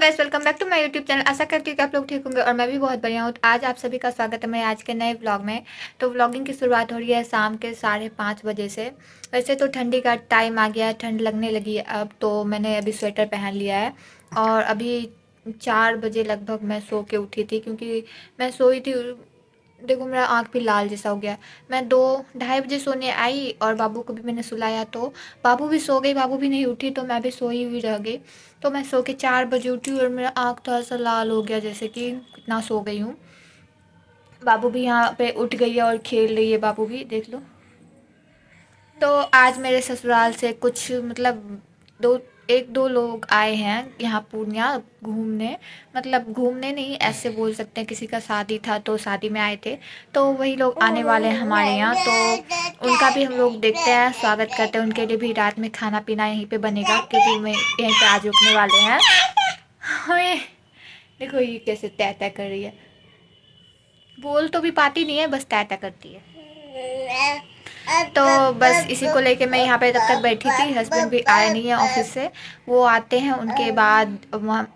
Guys, welcome back to my YouTube channel. आशा करती हूँ कि आप लोग ठीक होंगे और मैं भी बहुत बढ़िया हूँ। तो आज आप सभी का स्वागत है मेरे आज के नए व्लॉग में। तो व्लॉगिंग की शुरुआत हो रही है शाम के 5:30 बजे से। वैसे तो ठंडी का टाइम आ गया है, ठंड लगने लगी है अब। तो मैंने अभी स्वेटर पहन लिया है और अभी 4 बजे लगभग मैं सो के उठी थी, क्योंकि मैं सोई थी। देखो मेरा आँख भी लाल जैसा हो गया। मैं 2-2:30 बजे सोने आई और बाबू को भी मैंने सुलाया, तो बाबू भी सो गई, बाबू भी नहीं उठी तो मैं भी सोई हुई रह गई। तो मैं सो के 4 बजे उठी और मेरा आँख थोड़ा सा लाल हो गया, जैसे कि कितना सो गई हूँ। बाबू भी यहाँ पे उठ गई है और खेल रही है, बाबू भी देख लो। तो आज मेरे ससुराल से कुछ मतलब दो 1-2 लोग आए हैं यहाँ पूर्णिया घूमने। मतलब घूमने नहीं, ऐसे बोल सकते हैं, किसी का शादी था तो शादी में आए थे। तो वही लोग आने वाले हैं हमारे यहाँ, तो उनका भी हम लोग देखते हैं, स्वागत करते हैं। उनके लिए भी रात में खाना पीना यहीं पे बनेगा, क्योंकि मैं यहीं पे आज रुकने वाले हैं। ओए, देखो ये कैसे तय तय कर रही है। बोल तो भी पाती नहीं है, बस तय तय करती है। तो बस इसी को लेके मैं यहाँ पे तब तक बैठी थी। हस्बैंड भी आए नहीं है ऑफिस से, वो आते हैं उनके बाद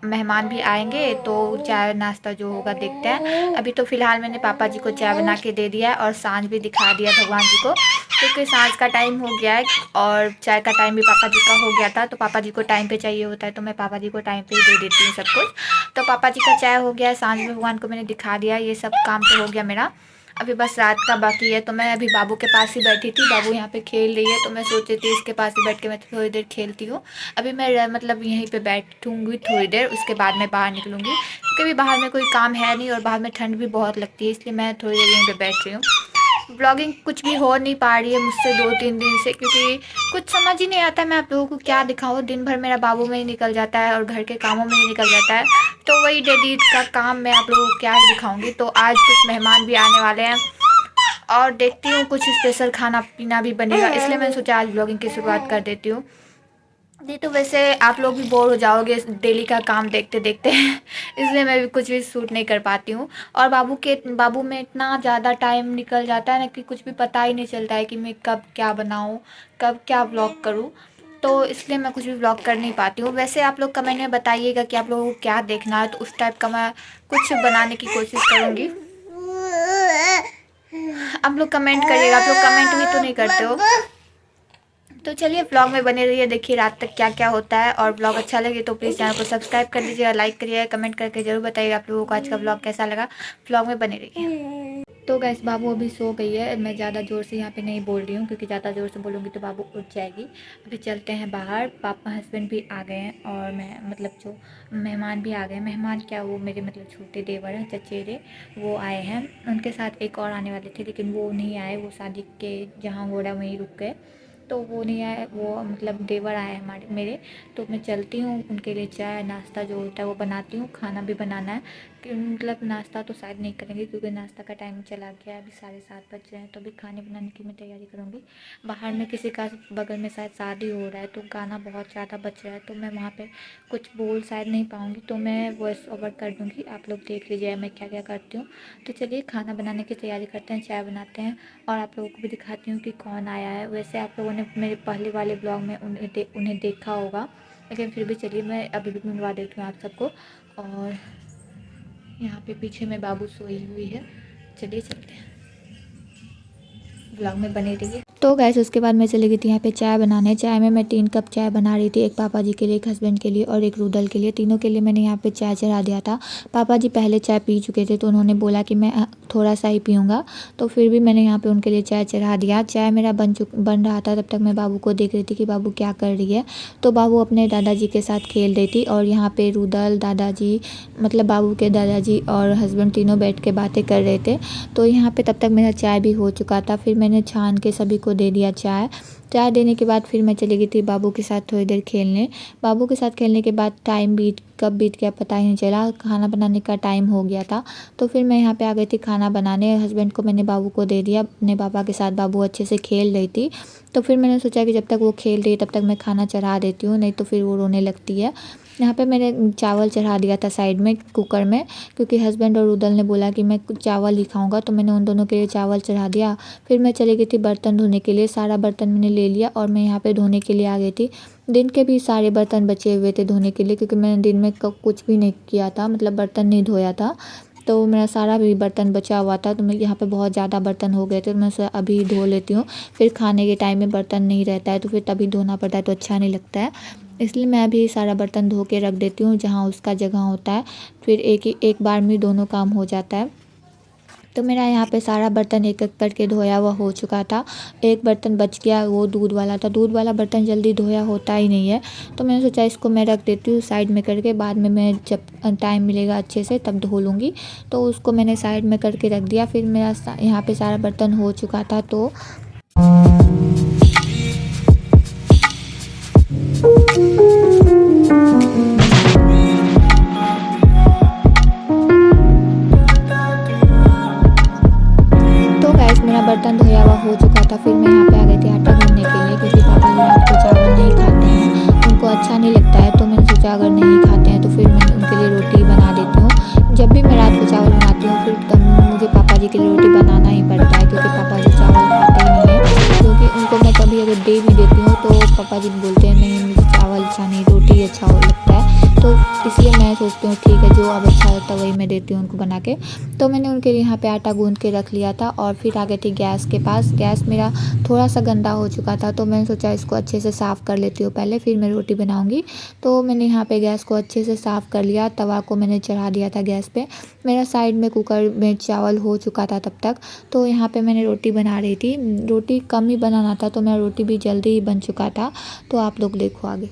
मेहमान भी आएंगे, तो चाय नाश्ता जो होगा देखते हैं। अभी तो फिलहाल मैंने पापा जी को चाय बना के दे दिया है और सांझ भी दिखा दिया भगवान जी को, क्योंकि सांझ का टाइम हो गया है और चाय का टाइम भी पापा जी का हो गया था। तो पापा जी को टाइम पे चाहिए होता है, तो मैं पापा जी को टाइम पे ही दे देती हूँ सब कुछ। तो पापा जी का चाय हो गया है, सांझ में भगवान को मैंने दिखा दिया, ये सब काम तो हो गया मेरा। अभी बस रात का बाकी है। तो मैं अभी बाबू के पास ही बैठी थी, बाबू यहाँ पे खेल रही है, तो मैं सोची थी इसके पास ही बैठ के मैं थोड़ी देर खेलती हूँ। अभी मैं मतलब यहीं पे बैठूंगी थोड़ी देर, उसके बाद मैं बाहर निकलूंगी, क्योंकि अभी बाहर में कोई काम है नहीं और बाहर में ठंड भी बहुत लगती है, इसलिए मैं थोड़ी देर यहीं पे बैठ रही हूँ। ब्लॉगिंग कुछ भी हो नहीं पा रही है मुझसे 2-3 दिन से, क्योंकि कुछ समझ ही नहीं आता मैं आप लोगों को क्या दिखाऊँ। दिन भर मेरा बाबू में ही निकल जाता है और घर के कामों में ही निकल जाता है, तो वही डेली का काम मैं आप लोगों को क्या ही दिखाऊंगी। तो आज कुछ मेहमान भी आने वाले हैं और देखती हूँ कुछ स्पेशल खाना पीना भी बनेगा, इसलिए मैंने सोचा आज ब्लॉगिंग की शुरुआत कर देती हूँ। नहीं तो वैसे आप लोग भी बोर हो जाओगे डेली का काम देखते देखते इसलिए मैं भी कुछ भी शूट नहीं कर पाती हूँ। और बाबू में इतना ज़्यादा टाइम निकल जाता है ना कि कुछ भी पता ही नहीं चलता है कि मैं कब क्या बनाऊँ, कब क्या व्लॉग करूँ। तो इसलिए मैं कुछ भी व्लॉग कर नहीं पाती हूँ। वैसे आप लोग कमेंट में बताइएगा कि आप लोगों को क्या देखना है, तो उस टाइप का मैं कुछ बनाने की कोशिश करूँगी। आप लोग कमेंट करिएगा, आप लोग कमेंट भी तो नहीं करते हो। तो चलिए व्लॉग में बने रहिए, देखिए रात तक क्या क्या होता है। और व्लॉग अच्छा लगे तो प्लीज़ चैनल को सब्सक्राइब कर दीजिएगा, लाइक करिएगा, कमेंट करके जरूर बताइएगा आप लोगों को आज का व्लॉग कैसा लगा। व्लॉग में बने रहिए। तो गैस बाबू अभी सो गई है, मैं ज़्यादा ज़ोर से यहाँ पे नहीं बोल रही हूँ, क्योंकि ज़्यादा ज़ोर से बोलूँगी तो बाबू उठ जाएगी। अभी चलते हैं बाहर, पापा हस्बैंड भी आ गए हैं और मैं मतलब जो मेहमान भी आ गए। मेहमान क्या, वो मेरे मतलब छोटे देवर हैं, चचेरे, वो आए हैं। उनके साथ एक और आने वाले थे, लेकिन वो नहीं आए, वो शादी के जहाँ हो रहा वहीं रुक गए, तो वो नहीं आए। वो मतलब देवर आए हमारे मेरे। तो मैं चलती हूँ, उनके लिए चाय नाश्ता जो होता है वो बनाती हूँ, खाना भी बनाना है कि मतलब नाश्ता तो शायद नहीं करेंगे, क्योंकि नाश्ता का टाइम चला गया है, अभी 7:30 बज रहे हैं। तो अभी खाने बनाने की मैं तैयारी करूँगी। बाहर में किसी का बगल में शायद शादी हो रहा है, तो गाना बहुत ज़्यादा बज रहा है, तो मैं वहाँ पर कुछ बोल शायद नहीं पाऊँगी, तो मैं वॉइस ओवर कर दूँगी। आप लोग देख लीजिए मैं क्या क्या करती हूँ। तो चलिए खाना बनाने की तैयारी करते हैं, चाय बनाते हैं और आप लोगों को भी दिखाती हूँ कि कौन आया है। वैसे आप लोगों ने मेरे पहले वाले ब्लॉग में उन्हें देखा होगा, लेकिन फिर भी चलिए मैं अभी भी मिलवा देती हूँ आप सबको। और यहाँ पे पीछे में बाबू सोई हुई है। चलिए चलते हैं, ब्लॉग में बने रहिए। तो गैस उसके बाद मैं चली गई थी यहाँ पे चाय बनाने। चाय में मैं 3 कप चाय बना रही थी, एक पापा जी के लिए, एक हस्बैंड के लिए और एक रूदल के लिए। तीनों के लिए मैंने यहाँ पे चाय चढ़ा दिया था। पापा जी पहले चाय पी चुके थे, तो उन्होंने बोला कि मैं थोड़ा सा ही पीऊँगा, तो फिर भी मैंने यहाँ पे उनके लिए चाय चढ़ा दिया। चाय मेरा बन रहा था, तब तक मैं बाबू को देख रही थी कि बाबू क्या कर रही है। तो बाबू अपने दादाजी के साथ खेल रही थी और यहाँ पे रूदल, दादाजी मतलब बाबू के दादाजी और हस्बैंड तीनों बैठ के बातें कर रहे थे। तो यहाँ पे तब तक मेरा चाय भी हो चुका था, फिर मैंने छान के सभी को दे दिया चाय। चाय देने के बाद फिर मैं चली गई थी बाबू के साथ थोड़ी देर खेलने। बाबू के साथ खेलने के बाद टाइम कब बीत गया पता ही नहीं चला, खाना बनाने का टाइम हो गया था। तो फिर मैं यहाँ पे आ गई थी खाना बनाने। हस्बैंड को मैंने बाबू को दे दिया, अपने पापा के साथ बाबू अच्छे से खेल रही थी। तो फिर मैंने सोचा कि जब तक वो खेल रही है तब तक मैं खाना चढ़ा देती हूँ, नहीं तो फिर वो रोने लगती है। यहाँ पे मैंने चावल चढ़ा दिया था साइड में कुकर में, क्योंकि हस्बैंड और रुदल ने बोला कि मैं चावल ही खाऊंगा, तो मैंने उन दोनों के लिए चावल चढ़ा दिया। फिर मैं चली गई थी बर्तन धोने के लिए, सारा बर्तन मैंने ले लिया और मैं यहाँ पे धोने के लिए आ गई थी। दिन के भी सारे बर्तन बचे हुए थे धोने के लिए, क्योंकि मैंने दिन में कुछ भी नहीं किया था, मतलब बर्तन नहीं धोया था। तो मेरा सारा भी बर्तन बचा हुआ था, तो मैं यहाँ पे बहुत ज़्यादा बर्तन हो गए थे, तो मैं उसे अभी धो लेती हूँ। फिर खाने के टाइम में बर्तन नहीं रहता है तो फिर तभी धोना पड़ता है, तो अच्छा नहीं लगता है। इसलिए मैं अभी सारा बर्तन धो के रख देती हूँ जहाँ उसका जगह होता है, फिर एक बार में दोनों काम हो जाता है। तो मेरा यहाँ पे सारा बर्तन एक एक करके धोया हुआ हो चुका था। एक बर्तन बच गया, वो दूध वाला था। दूध वाला बर्तन जल्दी धोया होता ही नहीं है, तो मैंने सोचा इसको मैं रख देती हूँ साइड में करके, बाद में मैं जब टाइम मिलेगा अच्छे से तब धो लूँगी। तो उसको मैंने साइड में करके रख दिया। फिर मेरा यहाँ पे सारा बर्तन हो चुका था। तो गाइस मेरा बर्तन धोया हुआ हो चुका था। फिर मैं यहाँ पे आ गई थी आटा गूंदने के लिए, क्योंकि पापा जी रात को चावल नहीं खाते हैं, उनको अच्छा नहीं लगता है। तो मैंने सोचा अगर नहीं खाते हैं तो फिर मैं उनके लिए रोटी बना देती हूँ। जब भी मैं रात को चावल बनाती हूँ फिर तब मुझे पापा जी के लिए रोटी बनाना ही पड़ता है, क्योंकि पापा जी चावल खाते ही नहीं है। क्योंकि उनको मैं कभी अगर दे भी देती हूँ तो पापा जी बोलते हैं नहीं मुझे चावल अच्छा नहीं, रोटी अच्छा हो लगता है। तो इसलिए मैं सोचती हूँ ठीक है, जो अब अच्छा लगता है वही मैं देती हूँ उनको बना के। तो मैंने उनके लिए यहाँ पे आटा गूंद के रख लिया था और फिर आ गई थी गैस के पास। गैस मेरा थोड़ा सा गंदा हो चुका था, तो मैंने सोचा इसको अच्छे से साफ़ कर लेती हूँ पहले, फिर मैं रोटी बनाऊँगी। तो मैंने यहाँ पे गैस को अच्छे से साफ़ कर लिया। तवा को मैंने चढ़ा दिया था गैस पे। मेरा साइड में कुकर में चावल हो चुका था तब तक। तो यहाँ पे मैंने रोटी बना रही थी। रोटी कम ही बनाना था, तो मेरा रोटी भी जल्दी ही बन चुका था। तो आप लोग देखो आगे।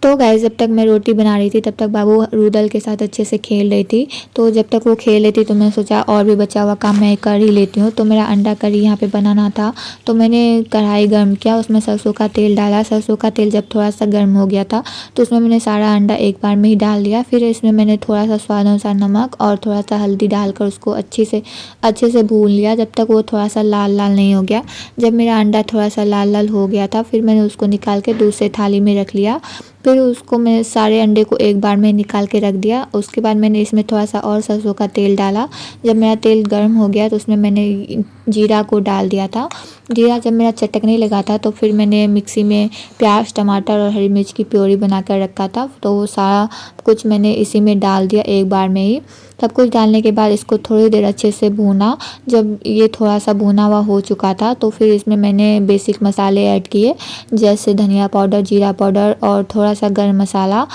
तो गाइस जब तक मैं रोटी बना रही थी तब तक बाबू रूदल के साथ अच्छे से खेल रही थी। तो जब तक वो खेल रही थी तो मैंने सोचा और भी बचा हुआ काम मैं कर ही लेती हूँ। तो मेरा अंडा करी यहाँ पे बनाना था, तो मैंने कढ़ाई गर्म किया, उसमें सरसों का तेल डाला। सरसों का तेल जब थोड़ा सा गर्म हो गया था तो उसमें मैंने सारा अंडा एक बार में ही डाल दिया। फिर इसमें मैंने थोड़ा सा स्वाद अनुसार नमक और थोड़ा सा हल्दी डालकर उसको अच्छे से भून लिया, जब तक वो थोड़ा सा लाल लाल नहीं हो गया। जब मेरा अंडा थोड़ा सा लाल लाल हो गया था फिर मैंने उसको निकाल के दूसरे थाली में रख लिया। फिर उसको मैं सारे अंडे को एक बार में निकाल के रख दिया। उसके बाद मैंने इसमें थोड़ा सा और सरसों का तेल डाला। जब मेरा तेल गर्म हो गया तो उसमें मैंने जीरा को डाल दिया था। जीरा जब मेरा चटकने लगा था तो फिर मैंने मिक्सी में प्याज टमाटर और हरी मिर्च की प्योरी बना कर रखा था, तो वो सारा कुछ मैंने इसी में डाल दिया एक बार में ही। सब कुछ डालने के बाद इसको थोड़ी देर अच्छे से भूना। जब ये थोड़ा सा भुना हुआ हो चुका था तो फिर इसमें मैंने बेसिक मसाले ऐड किए, जैसे धनिया पाउडर, जीरा पाउडर और थोड़ा सा गर्म मसाला।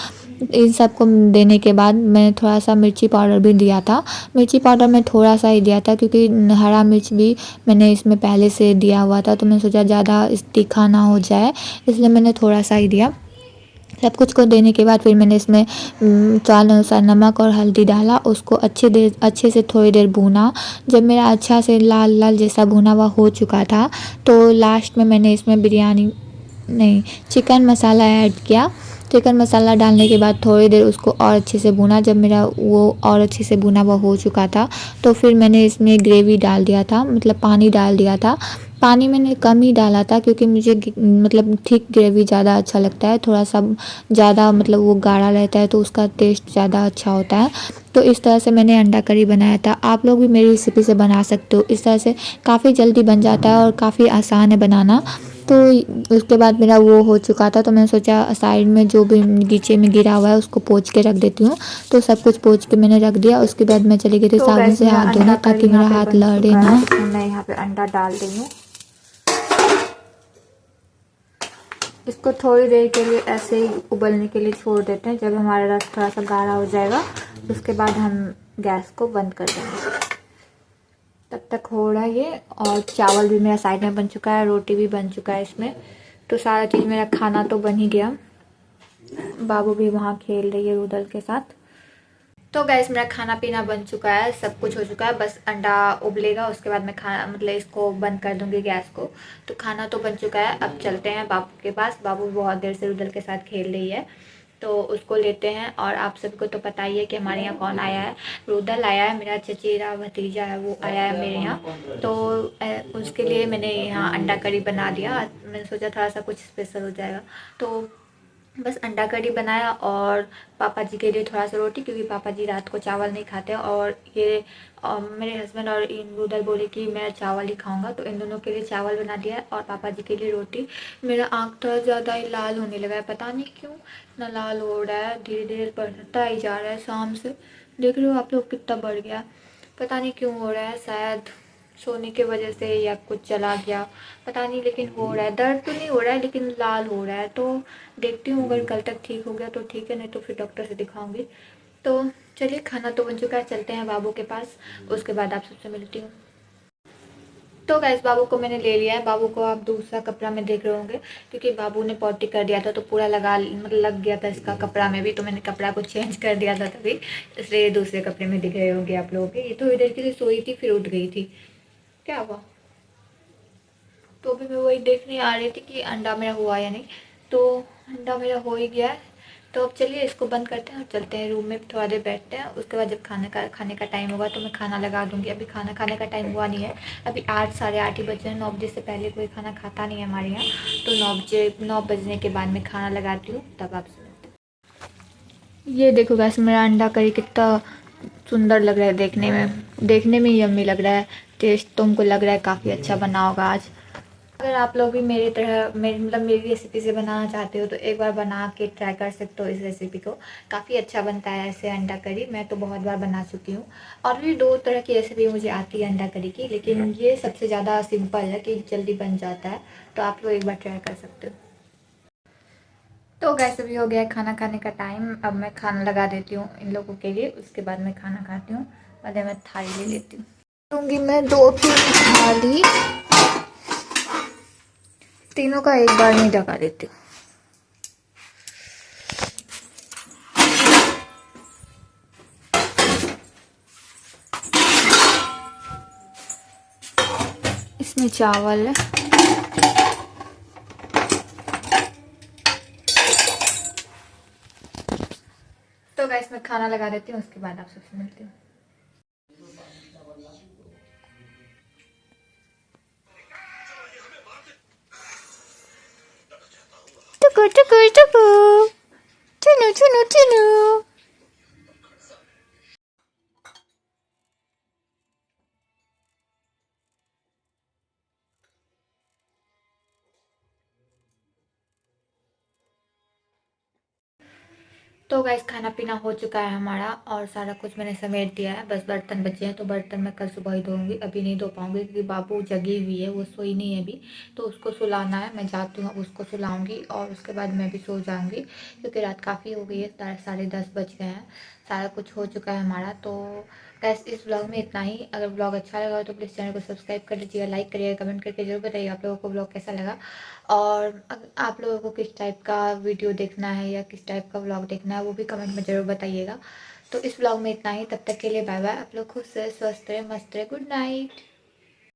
इन सब को देने के बाद मैंने थोड़ा सा मिर्ची पाउडर भी दिया था। मिर्ची पाउडर मैं थोड़ा सा ही दिया था क्योंकि हरा मिर्च भी मैंने इसमें पहले से दिया हुआ था, तो मैंने सोचा ज़्यादा तीखा ना हो जाए, इसलिए मैंने थोड़ा सा ही दिया। सब कुछ को देने के बाद फिर मैंने इसमें स्वाद अनुसार नमक और हल्दी डाला। उसको अच्छे से थोड़ी देर भूना। जब मेरा अच्छा से लाल लाल जैसा भुना हुआ हो चुका था तो लास्ट में मैंने इसमें चिकन मसाला ऐड किया। चिकन मसाला डालने के बाद थोड़ी देर उसको और अच्छे से भुना। जब मेरा वो और अच्छे से भुना हुआ हो चुका था तो फिर मैंने इसमें ग्रेवी डाल दिया था, मतलब पानी डाल दिया था। पानी मैंने कम ही डाला था क्योंकि मुझे मतलब थिक ग्रेवी ज़्यादा अच्छा लगता है, थोड़ा सा ज़्यादा मतलब वो गाढ़ा रहता है तो उसका टेस्ट ज़्यादा अच्छा होता है। तो इस तरह से मैंने अंडा करी बनाया था। आप लोग भी मेरी रेसिपी से बना सकते हो, इस तरह से काफ़ी जल्दी बन जाता है और काफ़ी आसान है बनाना। तो उसके बाद मेरा वो हो चुका था तो मैंने सोचा साइड में जो भी नीचे में गिरा हुआ है उसको पोंछ के रख देती हूँ। तो सब कुछ पोंछ के मैंने रख दिया। उसके बाद मैं चली गई थी साबुन से हाथ धोने ताकि मेरा हाथ लड़े ना। मैं यहाँ पे अंडा डाल रही हूँ। इसको थोड़ी देर के लिए ऐसे ही उबलने के लिए छोड़ देते हैं। जब हमारा रस थोड़ा सा गाढ़ा हो जाएगा उसके बाद हम गैस को बंद कर देंगे। तब तक हो रहा है ये, और चावल भी मेरा साइड में बन चुका है, रोटी भी बन चुका है इसमें। तो सारा चीज़ मेरा खाना तो बन ही गया। बाबू भी वहाँ खेल रही है रूदल के साथ। तो गैस मेरा खाना पीना बन चुका है, सब कुछ हो चुका है, बस अंडा उबलेगा उसके बाद मैं खाना मतलब इसको बंद कर दूंगी गैस को। तो खाना तो बन चुका है, अब चलते हैं बाबू के पास। बाबू बहुत देर से रूदल के साथ खेल रही है तो उसको लेते हैं। और आप सबको तो पता ही है कि हमारे यहाँ कौन आया है। रूदल आया है, मेरा चचेरा भतीजा है वो आया है मेरे यहाँ। तो उसके लिए मैंने यहाँ अंडा करी बना दिया। मैंने सोचा थोड़ा सा कुछ स्पेशल हो जाएगा तो बस अंडा करी बनाया। और पापा जी के लिए थोड़ा सा रोटी, क्योंकि पापा जी रात को चावल नहीं खाते। और ये मेरे हस्बैंड और इन उधर बोले कि मैं चावल ही खाऊंगा, तो इन दोनों के लिए चावल बना दिया और पापा जी के लिए रोटी। मेरा आँख थोड़ा ज़्यादा ही लाल होने लगा है, पता नहीं क्यों इतना लाल हो रहा है, धीरे धीरे बढ़ता ही जा रहा है। शाम से देख रहे हो आप लोग कितना बढ़ गया, पता नहीं क्यों हो रहा है, शायद सोने की वजह से या कुछ चला गया पता नहीं, लेकिन हो रहा है। दर्द तो नहीं हो रहा है लेकिन लाल हो रहा है। तो देखती हूँ, अगर कल तक ठीक हो गया तो ठीक है, नहीं तो फिर डॉक्टर से दिखाऊंगी। तो चलिए, खाना तो बन चुका है, चलते हैं बाबू के पास, उसके बाद आप सबसे मिलती हूँ। तो गैस बाबू को मैंने ले लिया है। बाबू को आप दूसरा कपड़ा में देख रहे होंगे, क्योंकि बाबू ने पॉटी कर दिया था तो पूरा मतलब लग गया था इसका कपड़ा में भी, तो मैंने कपड़ा को चेंज कर दिया था तभी, इसलिए दूसरे कपड़े में दिख रहे होंगे आप लोगों के। ये तो इधर के लिए सोई थी फिर उठ गई थी, क्या हुआ। तो भी मैं वही देखने आ रही थी कि अंडा मेरा हुआ या नहीं। तो अंडा मेरा हो ही गया है। तो अब चलिए इसको बंद करते हैं और चलते हैं रूम में, थोड़ा देर बैठते हैं। उसके बाद जब खाने का टाइम होगा तो मैं खाना लगा दूंगी। अभी खाना खाने का टाइम हुआ नहीं है, अभी 8 साढ़े 8 ही बजे हैं। 9 बजे से पहले कोई खाना खाता नहीं है हमारे यहाँ। तो 9 बजने के बाद मैं खाना लगाती हूँ, तब आपसे मिलते हैं। ये देखो गैस, मेरा अंडा करी कितना सुंदर लग रहा है देखने में ही यम्मी लग रहा है। टेस्ट तो हमको लग रहा है काफ़ी अच्छा बना होगा आज। अगर आप लोग भी मेरी तरह मेरी रेसिपी से बनाना चाहते हो तो एक बार बना के ट्राई कर सकते हो इस रेसिपी को। काफ़ी अच्छा बनता है ऐसे अंडा करी, मैं तो बहुत बार बना चुकी हूँ। और भी 2 तरह की रेसिपी मुझे आती है अंडा करी की, लेकिन ये सबसे ज़्यादा सिंपल है कि जल्दी बन जाता है। तो आप लोग एक बार ट्राई कर सकते हो। तो गैस अभी हो गया है खाना खाने का टाइम। अब मैं खाना लगा देती हूँ इन लोगों के लिए, उसके बाद मैं खाना खाती हूँ। पहले मैं थाली ले लेती हूँ, लूँगी मैं 2-3 थाली, तीनों का एक बार में ढका देती हूँ। इसमें चावल है, तो गाइस मैं खाना लगा देती हूँ, उसके बाद आप सबसे मिलती हूँ। टुकु टुकु टुकु, चुनु चुनु चुनु। तो गाइस खाना पीना हो चुका है हमारा, और सारा कुछ मैंने समेट दिया है। बस बर्तन बचे हैं, तो बर्तन मैं कल सुबह ही धोऊंगी, अभी नहीं धो पाऊंगी क्योंकि बाबू जगी हुई है, वो सोई नहीं है अभी। तो उसको सुलाना है, मैं जाती हूँ अब उसको सुलाऊंगी और उसके बाद मैं भी सो जाऊंगी, क्योंकि रात काफ़ी हो गई है, साढ़े 10 बज गए हैं। सारा कुछ हो चुका है हमारा। तो गैस इस ब्लॉग में इतना ही। अगर ब्लॉग अच्छा लगा तो प्लीज़ चैनल को सब्सक्राइब कर लीजिएगा, लाइक करिएगा, कमेंट करके जरूर बताइए आप लोगों को ब्लॉग कैसा लगा। और आप लोगों को किस टाइप का वीडियो देखना है या किस टाइप का व्लॉग देखना है वो भी कमेंट में ज़रूर बताइएगा। तो इस व्लॉग में इतना ही, तब तक के लिए बाय बाय। आप लोग खुश रहे, स्वस्थ रहे, मस्त रहे, गुड नाइट।